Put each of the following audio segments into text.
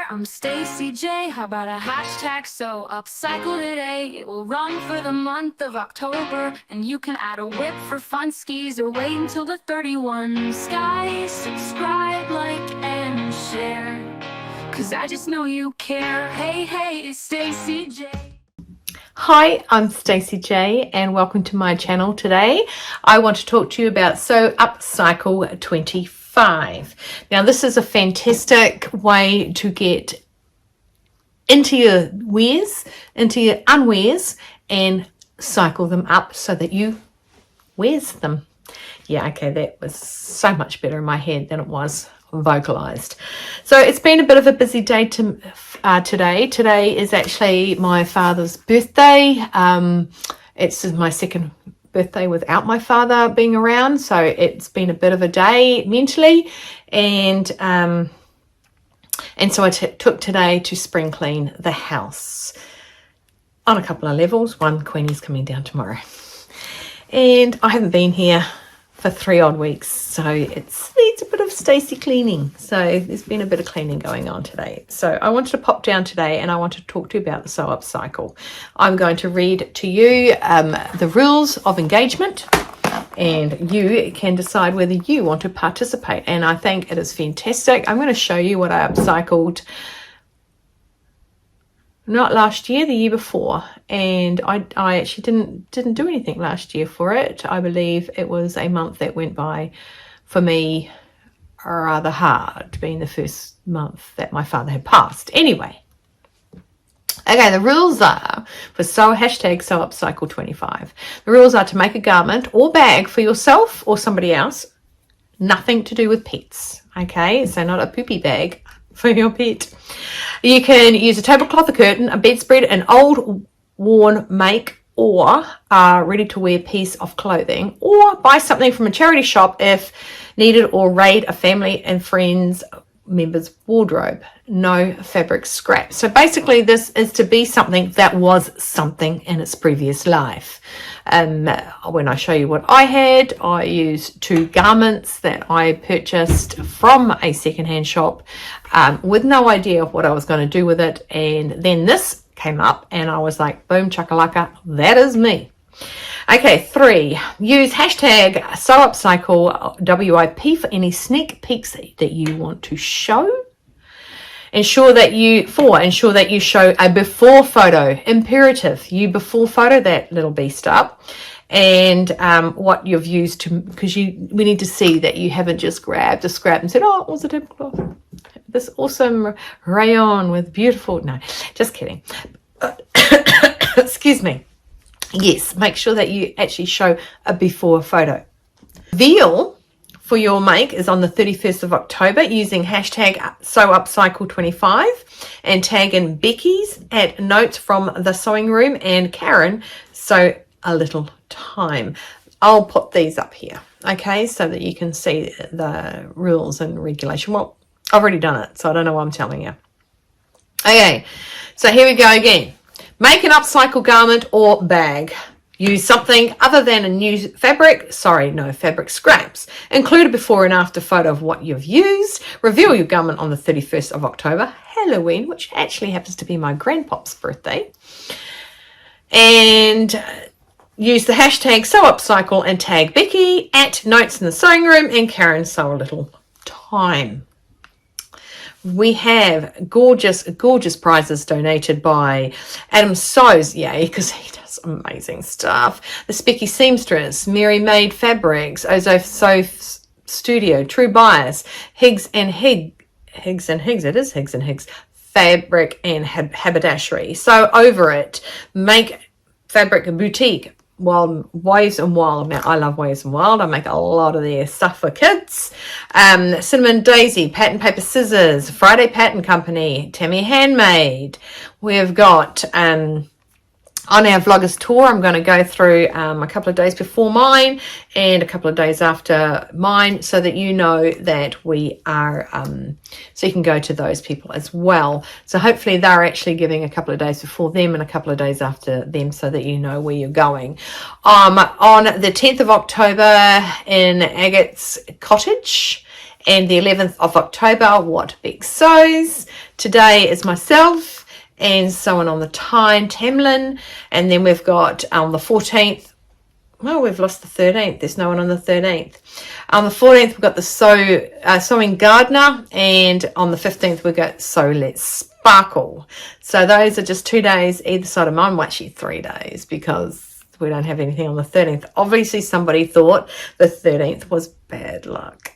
there, I'm Stacy J. How about a hashtag so upcycle today? It will run for the month of October, and you can add a whip for fun skis or wait until the 31 skies. Subscribe, like, and share, cause I just know you care. Hey, hey, it's Stacy J. Hi, I'm Stacy J and welcome to my channel. Today I want to talk to you about Sew Upcycle 25. Now this is a fantastic way to get into your wears, into your unwears, and cycle them up so that you wears them. Yeah, okay, that was so much better in my head than it was vocalized. So it's been a bit of a busy day today. Today is actually my father's birthday. It's my second birthday without my father being around, so it's been a bit of a day mentally, and so I took today to spring clean the house on a couple of levels. One, Queenie's coming down tomorrow, and I haven't been here for 3 odd weeks, so it needs a bit of Stacy cleaning. So there's been a bit of cleaning going on today. So I wanted to pop down today and I want to talk to you about the Sew Upcycle. I'm going to read to you the rules of engagement, and you can decide whether you want to participate. And I think it is fantastic. I'm going to show you what I upcycled not last year, the year before, and I actually didn't do anything last year for it. I believe it was a month that went by for me rather hard, being the first month that my father had passed. Anyway, okay, the rules are for hashtag Sew Upcycle 25. The rules are to make a garment or bag for yourself or somebody else, nothing to do with pets. Okay, so not a poopy bag for your pet. You can use a tablecloth, a curtain, a bedspread, an old worn make or a ready to wear piece of clothing, or buy something from a charity shop if needed, or raid a family and friends members' wardrobe. No fabric scrap. So basically this is to be something that was something in its previous life. When I show you what I had, I used 2 garments that I purchased from a secondhand shop with no idea of what I was going to do with it, and then this came up and I was like, boom chakalaka, that is me. Okay, 3, use hashtag Sew Upcycle WIP for any sneak peeks that you want to show. Ensure that you show a before photo. Imperative, you before photo that little beast up, and what you've used to, because we need to see that you haven't just grabbed a scrap and said, oh, it was a tablecloth, this awesome rayon with beautiful, no, just kidding. Excuse me. Yes, make sure that you actually show a before photo. Reveal for your make is on the 31st of October using hashtag Sew Upcycle 25 and tag in Becky's at Notes from the Sewing Room and Karen Sew a Little Time. I'll put these up here, okay, so that you can see the rules and regulation. Well, I've already done it, so I don't know what I'm telling you. Okay, so here we go again. Make an upcycle garment or bag. Use something other than a new fabric. Sorry, no fabric scraps. Include a before and after photo of what you've used. Reveal your garment on the 31st of October, Halloween, which actually happens to be my grandpop's birthday. And use the hashtag Sew Upcycle and tag Becky at Notes in the Sewing Room and Karen Sew a Little Time. We have gorgeous prizes donated by Adam Sews, yay, because he does amazing stuff. The Specky Seamstress, Mary Made Fabrics, Ozo Sew Studio, True Bias, Higgs and Higgs, it is Higgs and Higgs, Fabric and Haberdashery. So over it, Make Fabric Boutique, Waves and Wild. Now I love Waves and Wild. I make a lot of their stuff for kids. Cinnamon Daisy, Pattern Paper Scissors, Friday Pattern Company, Tammy Handmade. We've got on our vloggers tour, I'm going to go through a couple of days before mine and a couple of days after mine, so that you know that we are, so you can go to those people as well. So hopefully they're actually giving a couple of days before them and a couple of days after them, so that you know where you're going. On the 10th of October in Agate's Cottage, And the 11th of October, What Beck Sews. Today is myself and someone on the tyne, Tamlin. And then we've got on the 14th, well, we've lost the 13th. There's no one on the 13th. On the 14th, we've got the Sewing Gardener. And on the 15th, we've got Sew Let's Sparkle. So those are just 2 days either side of mine. Well, actually 3 days because we don't have anything on the 13th. Obviously, somebody thought the 13th was bad luck.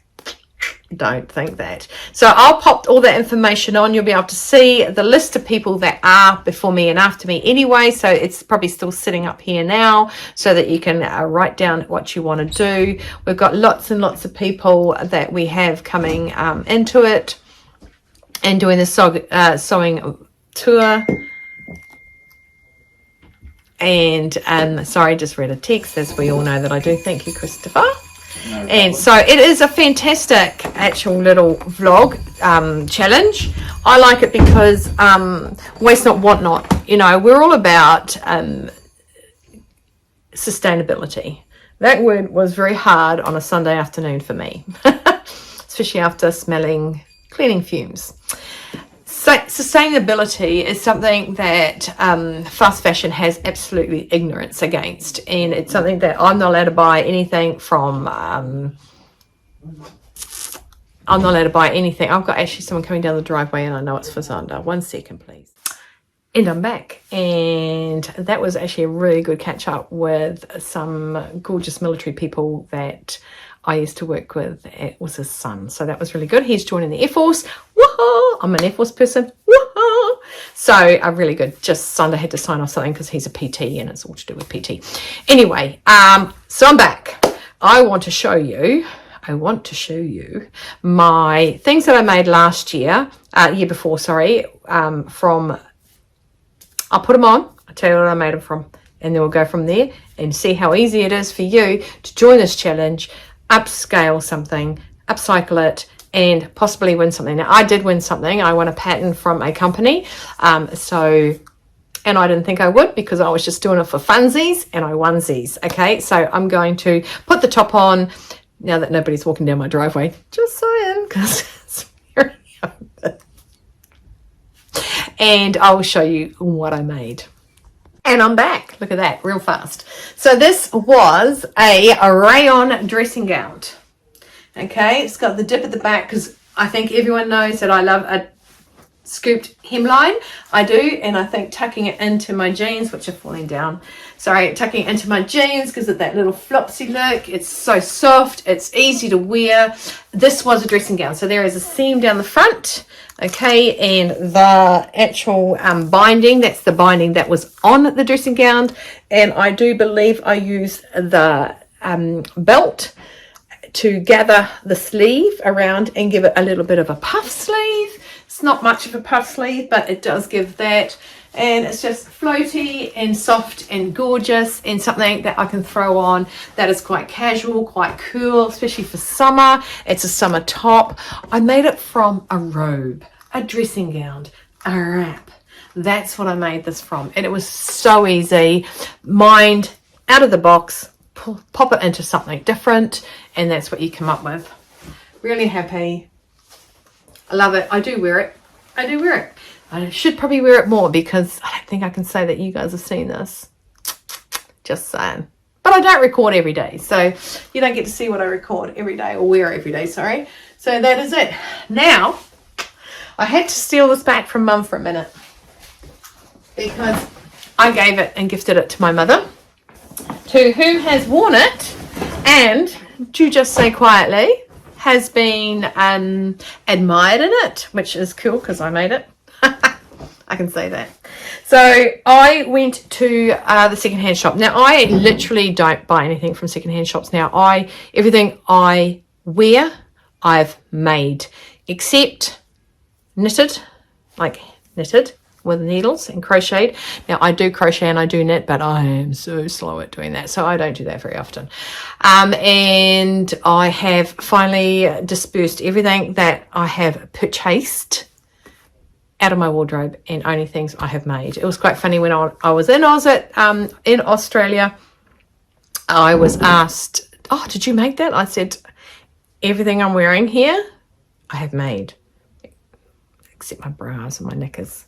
Don't think that. So I'll pop all that information on. You'll be able to see the list of people that are before me and after me anyway. So it's probably still sitting up here now so that you can write down what you want to do. We've got lots and lots of people that we have coming into it and doing the sewing tour. And sorry, just read a text, as we all know that I do. Thank you, Christopher. No, and so it is a fantastic actual little vlog challenge. I like it because waste not, want not. You know, we're all about sustainability. That word was very hard on a Sunday afternoon for me, especially after smelling cleaning fumes. So sustainability is something that fast fashion has absolutely ignorance against, and it's something that I'm not allowed to buy anything from. I'm not allowed to buy anything. I've got actually someone coming down the driveway, and I know it's for Zander. 1 second, please. And I'm back, and that was actually a really good catch up with some gorgeous military people that I used to work with. It was his son, so that was really good. He's joining the Air Force. Woohoo! I'm an Air Force person. Woohoo! So really good. Just Sunday had to sign off something because he's a PT and it's all to do with PT. Anyway, so I'm back. I want to show you my things that I made last year, year before, sorry, from, I'll put them on. I'll tell you what I made them from, and then we'll go from there and see how easy it is for you to join this challenge, upscale something, upcycle it, and possibly win something. Now, I did win something. I won a patent from a company. And I didn't think I would because I was just doing it for funsies, and I wonsies. Okay, so I'm going to put the top on now that nobody's walking down my driveway. Just saying, because it's very open. And I will show you what I made. And I'm back. Look at that, real fast. So this was a rayon dressing gown. Okay, it's got the dip at the back because I think everyone knows that I love a scooped hemline. I do, and I think tucking it into my jeans, which are falling down. Sorry, tucking it into my jeans because of that little flopsy look. It's so soft. It's easy to wear. This was a dressing gown. So there is a seam down the front. Okay, and the actual binding, that's the binding that was on the dressing gown. And I do believe I used the belt to gather the sleeve around and give it a little bit of a puff sleeve. It's not much of a puff sleeve, but it does give that. And it's just floaty and soft and gorgeous, and something that I can throw on that is quite casual, quite cool, especially for summer. It's a summer top. I made it from a robe, a dressing gown, a wrap. That's what I made this from. And it was so easy. Mind out of the box, pop it into something different, and that's what you come up with. Really happy. I love it. I do wear it. I do wear it. I should probably wear it more because I don't think I can say that you guys have seen this. Just saying. But I don't record every day, so you don't get to see what I record every day, or wear every day, sorry. So that is it. Now, I had to steal this back from Mum for a minute because I gave it and gifted it to my mother, to who has worn it and, to just say quietly, has been admired in it, which is cool because I made it. I can say that. So I went to the secondhand shop. Now, I literally don't buy anything from secondhand shops now. Everything I wear, I've made, except knitted, like knitted with needles and crocheted. Now, I do crochet and I do knit, but I am so slow at doing that, so I don't do that very often. And I have finally dispersed everything that I have purchased out of my wardrobe and only things I have made. It was quite funny when I was in Australia. I was asked, "Oh, did you make that?" I said, "Everything I'm wearing here I have made, except my bras and my knickers.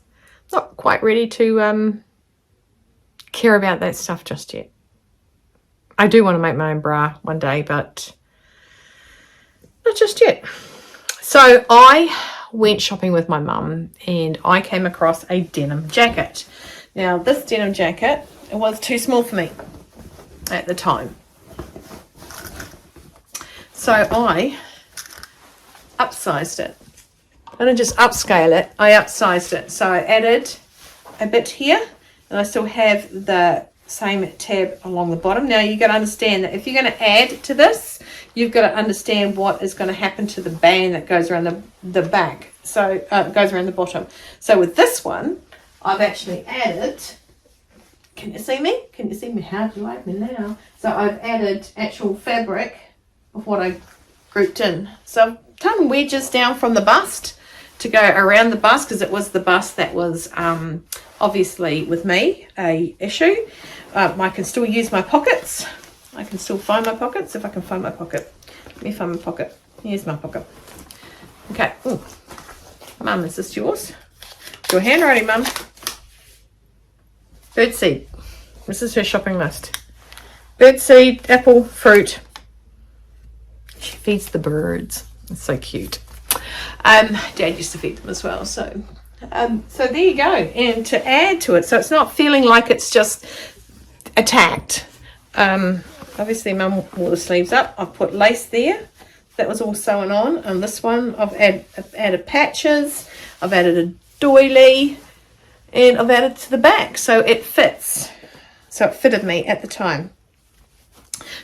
Not quite ready to care about that stuff just yet. I do want to make my own bra one day, but not just yet. So I went shopping with my mum and I came across a denim jacket. Now this denim jacket, it was too small for me at the time. So I upsized it. I didn't just upscale it, I upsized it. So I added a bit here, and I still have the same tab along the bottom. Now you got to understand that if you're going to add to this, you've got to understand what is going to happen to the band that goes around the back. So it goes around the bottom. So with this one, I've actually added, can you see me? Can you see me? How do you like me now? So I've added actual fabric of what I grouped in. So I've done wedges down from the bust to go around the bust, because it was the bust that was obviously with me a issue. I can still use my pockets. I can still find my pockets if I can find my pocket. Let me find my pocket. Here's my pocket. Okay. Ooh. Mum, is this yours? Your handwriting, Mum. Birdseed. This is her shopping list. Birdseed, apple, fruit. She feeds the birds. It's so cute. Dad used to feed them as well. So there you go. And to add to it, so it's not feeling like it's just attacked. Obviously, Mum wore the sleeves up. I've put lace there. That was all sewn on. And this one, I've added patches. I've added a doily. And I've added to the back. So it fits. So it fitted me at the time.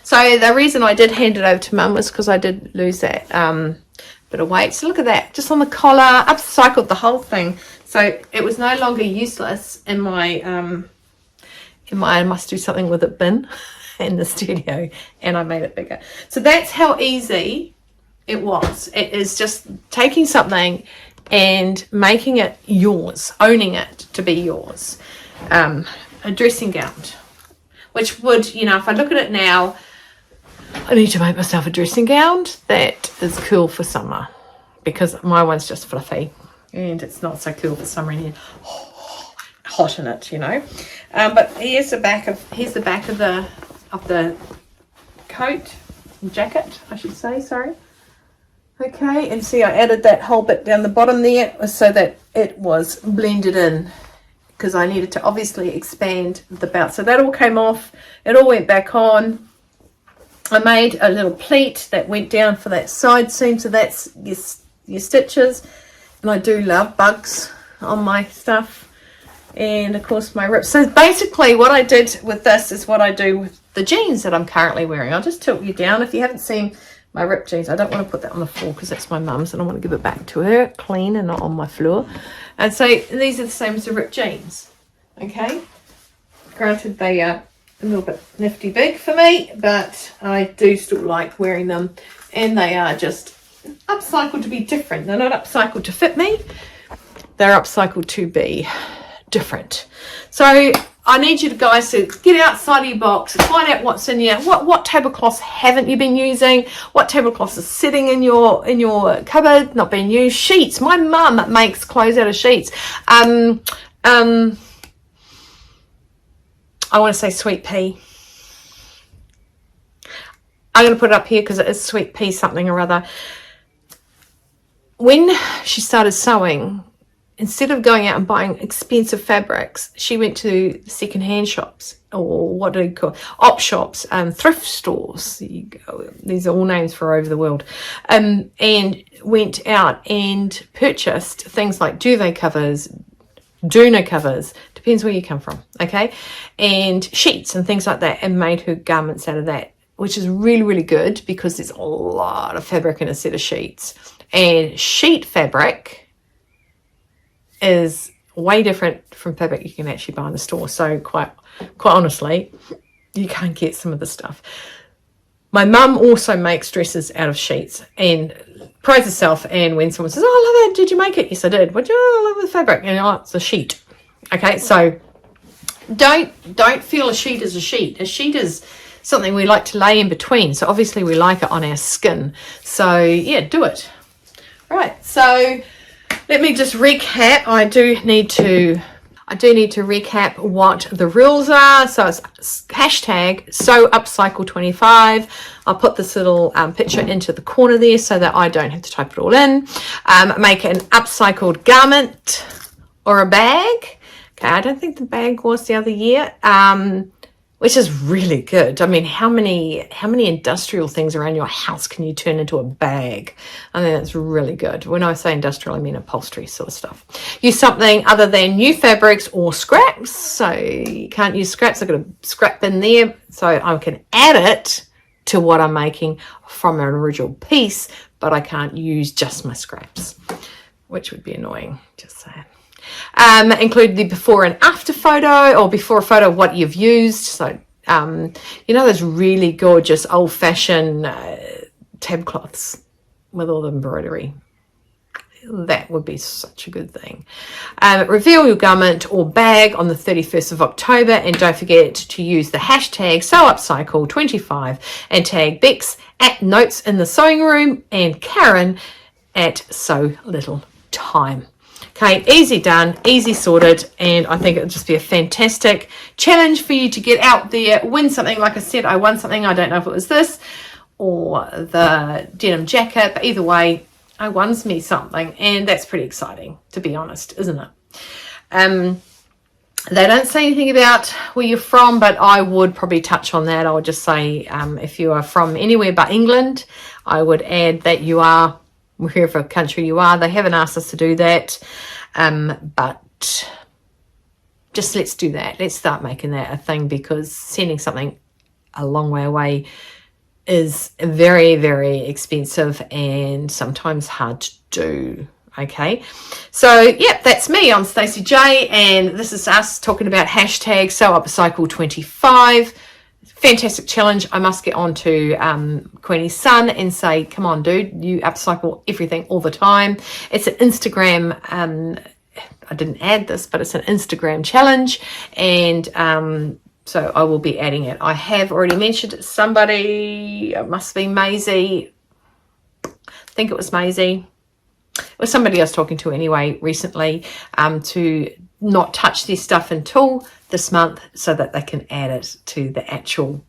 So the reason I did hand it over to Mum was because I did lose that bit of weight. So look at that, just on the collar, upcycled the whole thing. So it was no longer useless in my I must do something with it bin in the studio, and I made it bigger. So that's how easy it was. It is just taking something and making it yours, owning it to be yours. A dressing gown, which would, you know, if I look at it now, I need to make myself a dressing gown that is cool for summer, because my one's just fluffy and it's not so cool for summer, and you're hot in it, you know. But here's the back of the coat, jacket, I should say. Sorry. Okay, and see, I added that whole bit down the bottom there so that it was blended in, because I needed to obviously expand the belt. So that all came off. It all went back on. I made a little pleat that went down for that side seam, so that's your stitches. And I do love bugs on my stuff. And of course my rips. So basically what I did with this is what I do with the jeans that I'm currently wearing. I'll just tilt you down. If you haven't seen my ripped jeans, I don't want to put that on the floor because that's my mum's, and I want to give it back to her clean and not on my floor. And so these are the same as the ripped jeans. Okay. Granted, they are a little bit nifty big for me, but I do still like wearing them, and they are just upcycled to be different. They're not upcycled to fit me, they're upcycled to be different. So I need you guys to get outside of your box, find out what's in here. What tablecloths haven't you been using? What tablecloths are sitting in your cupboard not being used? Sheets. My mum makes clothes out of sheets. I want to say sweet pea. I'm going to put it up here because it is sweet pea something or other. When she started sewing, instead of going out and buying expensive fabrics, she went to second-hand shops, or what do you call op shops, thrift stores. These are all names for over the world, and went out and purchased things like duvet covers, doona covers, depends where you come from, okay, and sheets and things like that, and made her garments out of that, which is really, really good because there's a lot of fabric in a set of sheets. And sheet fabric is way different from fabric you can actually buy in the store. So quite honestly, you can't get some of the stuff. My mum also makes dresses out of sheets and prides herself. And when someone says, "Oh, I love that, did you make it?" Yes, I did. What do you love the fabric? And it's a sheet. Okay, so don't feel a sheet is a sheet. A sheet is something we like to lay in between. So obviously we like it on our skin. So yeah, do it. Right, so let me just recap. I do need to recap what the rules are. So it's hashtag #SewUpCycle25. I'll put this little picture into the corner there so that I don't have to type it all in. Make an upcycled garment or a bag. Okay, I don't think the bag was the other year. Which is really good. I mean, how many industrial things around your house can you turn into a bag? I think that's really good. When I say industrial, I mean upholstery sort of stuff. Use something other than new fabrics or scraps. So you can't use scraps. I've got a scrap bin there, so I can add it to what I'm making from an original piece, but I can't use just my scraps, which would be annoying, just saying. Include the before and after photo, or before a photo of what you've used. So, you know, those really gorgeous old-fashioned tablecloths with all the embroidery. That would be such a good thing. Reveal your garment or bag on the 31st of October, and don't forget to use the hashtag #SewUpCycle25 and tag Bex at Notes in the Sewing Room and Karen at Sew Little Time. Okay, easy done, easy sorted, and I think it'll just be a fantastic challenge for you to get out there, win something. Like I said, I won something. I don't know if it was this or the denim jacket, but either way, I won me something, and that's pretty exciting, to be honest, isn't it? They don't say anything about where you're from, but I would probably touch on that. I would just say if you are from anywhere but England, I would add that you are, wherever country you are. They haven't asked us to do that, but just let's do that. Let's start making that a thing, because sending something a long way away is very, very expensive and sometimes hard to do. Okay, so yeah, that's me. I'm Stacey J, and this is us talking about hashtag #SewUpCycle25. Fantastic challenge. I must get on to Queenie's son and say, come on, dude, you upcycle everything all the time. It's an Instagram, I didn't add this, but it's an Instagram challenge, and so I will be adding it. I have already mentioned it to somebody. It must be Maisie. I think it was Maisie. It was somebody I was talking to anyway recently, to not touch their stuff until this month so that they can add it to the actual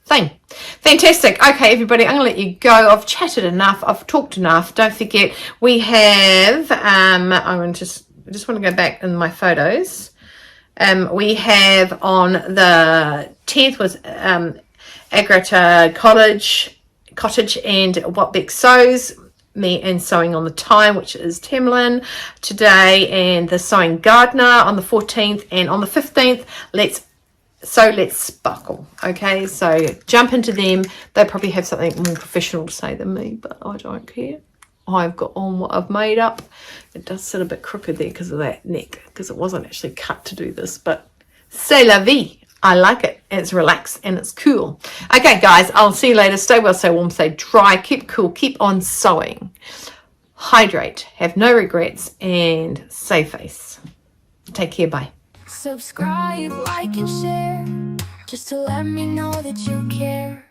thing. Fantastic. Okay, everybody, I'm going to let you go. I've chatted enough. I've talked enough. Don't forget, we have, I just want to go back in my photos. We have on the 10th was Agrata Cottage and What Bex Sews, me and Sewing on the Time, which is Tamlin today, and the Sewing Gardener on the 14th, and on the 15th, Let's Sparkle. Okay, so jump into them. They probably have something more professional to say than me, but I don't care. I've got on what I've made up. It does sit a bit crooked there because of that neck, because it wasn't actually cut to do this, but c'est la vie. I like it. It's relaxed and it's cool. Okay, guys, I'll see you later. Stay well, stay warm, stay dry, keep cool, keep on sewing. Hydrate, have no regrets, and save face. Take care, bye. Subscribe, like, and share, just to let me know that you care.